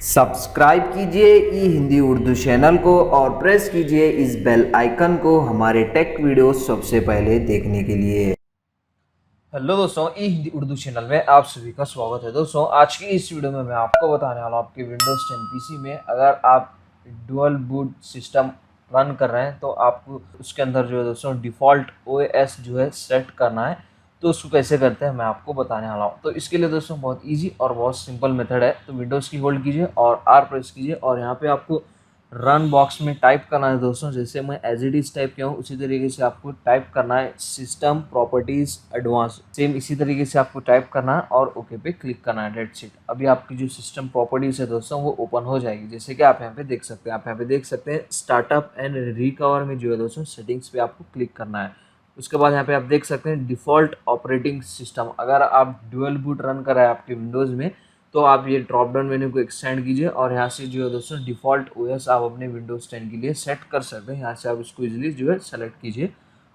Subscribe कीजिए ई Hindi Urdu channel को और प्रेस कीजिए इस बेल आइकन को हमारे टेक वीडियोस सबसे पहले देखने के लिए। हेलो दोस्तों, ई हिंदी उर्दू चैनल में आप सभी का स्वागत है। दोस्तों, आज की इस वीडियो में मैं आपको बताने वाला हूँ आपके विंडोज़ 10 पीसी में अगर आप डुअल बूट सिस्टम रन कर रहे हैं तो आपको उसके अंदर जो है दोस्तों डिफ़ॉल्ट ओएस जो है सेट करना है। तो उसको कैसे करते हैं मैं आपको बताने वाला हूँ। तो इसके लिए दोस्तों बहुत ईजी और बहुत सिंपल मेथड है। तो विंडोज़ की होल्ड कीजिए और आर प्रेस कीजिए और यहाँ पे आपको रन बॉक्स में टाइप करना है दोस्तों। जैसे मैं एज इट इज टाइप किया हूँ उसी तरीके से आपको टाइप करना है सिस्टम प्रॉपर्टीज एडवांस, सेम इसी तरीके से आपको टाइप करना है और ओके पे क्लिक करना है। That's it. अभी आपकी जो सिस्टम प्रॉपर्टीज है दोस्तों वो ओपन हो जाएगी, जैसे कि आप यहाँ पे देख सकते हैं। आप यहाँ पे देख सकते हैं स्टार्टअप एंड रिकवर में जो है दोस्तों सेटिंग्स पे आपको क्लिक करना है। उसके बाद यहाँ पे आप देख सकते हैं डिफ़ॉल्ट ऑपरेटिंग सिस्टम। अगर आप डुअल बूट रन कर रहे हैं आपके विंडोज़ में तो आप ये ड्रॉप डाउन मेन्यू को एक्सटेंड कीजिए और यहाँ से जो है दोस्तों डिफ़ॉल्ट ओएस आप अपने विंडोज़ 10 के लिए सेट कर सकते हैं। यहाँ से आप इसको इजीली जो है सेलेक्ट कीजिए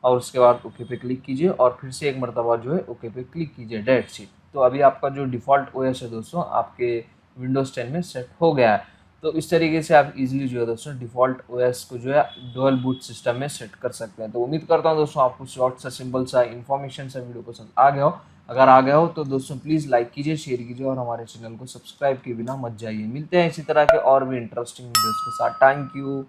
और उसके बाद ओके पे क्लिक कीजिए और फिर से एक मरतबा जो है ओके पे क्लिक कीजिए। That's it. तो अभी आपका जो डिफ़ॉल्ट ओएस है दोस्तों आपके विंडोज़ 10 में सेट हो गया है। तो इस तरीके से आप इजीली जो है दोस्तों डिफ़ॉल्ट ओएस को जो है डुअल बूट सिस्टम में सेट कर सकते हैं। तो उम्मीद करता हूँ दोस्तों आपको शॉर्ट सा सिंपल सा इन्फॉर्मेशन सा वीडियो पसंद आ गया हो। अगर आ गया हो तो दोस्तों प्लीज़ लाइक कीजिए, शेयर कीजिए और हमारे चैनल को सब्सक्राइब किए बिना मत जाइए। मिलते हैं इसी तरह के और भी इंटरेस्टिंग वीडियोस के साथ। Thank you.